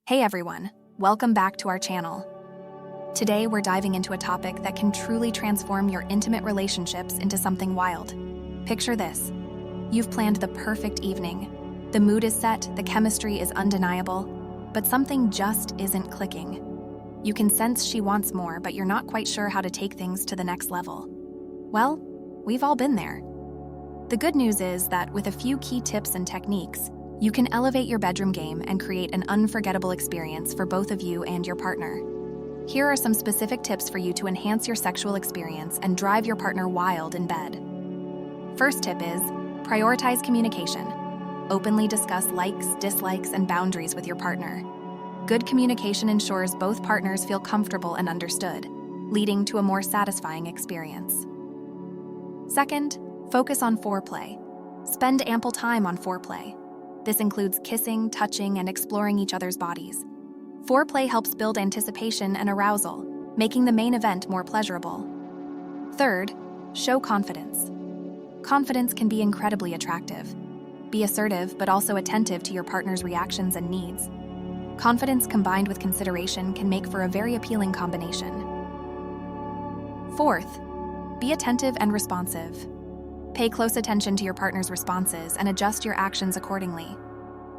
Hey everyone, welcome back to our channel. Today we're diving into a topic that can truly transform your intimate relationships into something wild. Picture this. You've planned the perfect evening. The mood is set, the chemistry is undeniable, but something just isn't clicking. You can sense she wants more, but you're not quite sure how to take things to the next level. Well, we've all been there. The good news is that with a few key tips and techniques, you can elevate your bedroom game and create an unforgettable experience for both of you and your partner. Here are some specific tips for you to enhance your sexual experience and drive your partner wild in bed. First tip is, prioritize communication. Openly discuss likes, dislikes, and boundaries with your partner. Good communication ensures both partners feel comfortable and understood, leading to a more satisfying experience. Second, focus on foreplay. Spend ample time on foreplay. This includes kissing, touching, and exploring each other's bodies. Foreplay helps build anticipation and arousal, making the main event more pleasurable. Third, show confidence. Confidence can be incredibly attractive. Be assertive, but also attentive to your partner's reactions and needs. Confidence combined with consideration can make for a very appealing combination. Fourth, be attentive and responsive. Pay close attention to your partner's responses and adjust your actions accordingly.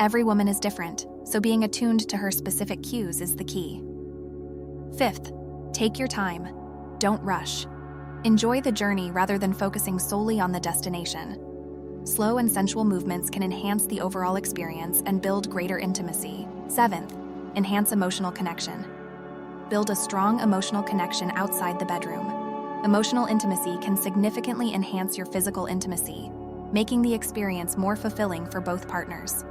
Every woman is different, so being attuned to her specific cues is the key. Fifth, take your time. Don't rush. Enjoy the journey rather than focusing solely on the destination. Slow and sensual movements can enhance the overall experience and build greater intimacy. Seventh, enhance emotional connection. Build a strong emotional connection outside the bedroom. Emotional intimacy can significantly enhance your physical intimacy, making the experience more fulfilling for both partners.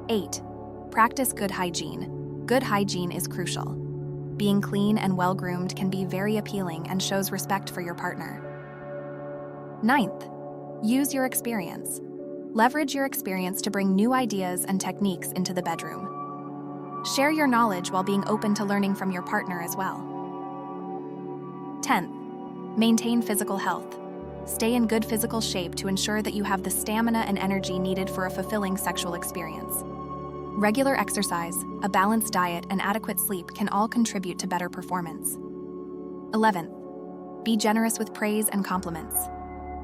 8. Practice good hygiene. Good hygiene is crucial. Being clean and well-groomed can be very appealing and shows respect for your partner. 9th, use your experience. Leverage your experience to bring new ideas and techniques into the bedroom. Share your knowledge while being open to learning from your partner as well. 10th, maintain physical health. Stay in good physical shape to ensure that you have the stamina and energy needed for a fulfilling sexual experience. Regular exercise, a balanced diet, and adequate sleep can all contribute to better performance. 11th, be generous with praise and compliments.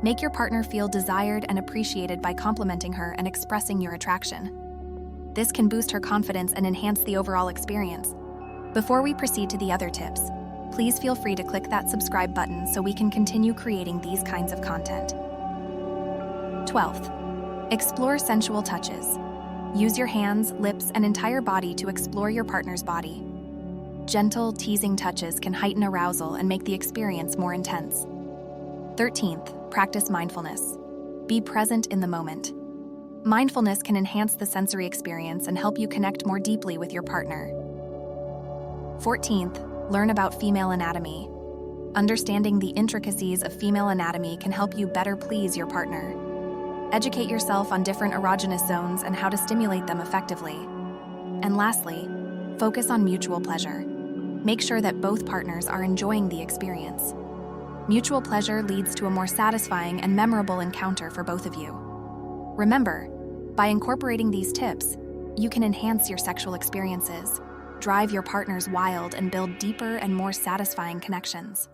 Make your partner feel desired and appreciated by complimenting her and expressing your attraction. This can boost her confidence and enhance the overall experience. Before we proceed to the other tips, please feel free to click that subscribe button so we can continue creating these kinds of content. 12th, explore sensual touches. Use your hands, lips, and entire body to explore your partner's body. Gentle, teasing touches can heighten arousal and make the experience more intense. 13th, practice mindfulness. Be present in the moment. Mindfulness can enhance the sensory experience and help you connect more deeply with your partner. 14th, learn about female anatomy. Understanding the intricacies of female anatomy can help you better please your partner. Educate yourself on different erogenous zones and how to stimulate them effectively. And lastly, focus on mutual pleasure. Make sure that both partners are enjoying the experience. Mutual pleasure leads to a more satisfying and memorable encounter for both of you. Remember, by incorporating these tips, you can enhance your sexual experiences, drive your partners wild, and build deeper and more satisfying connections.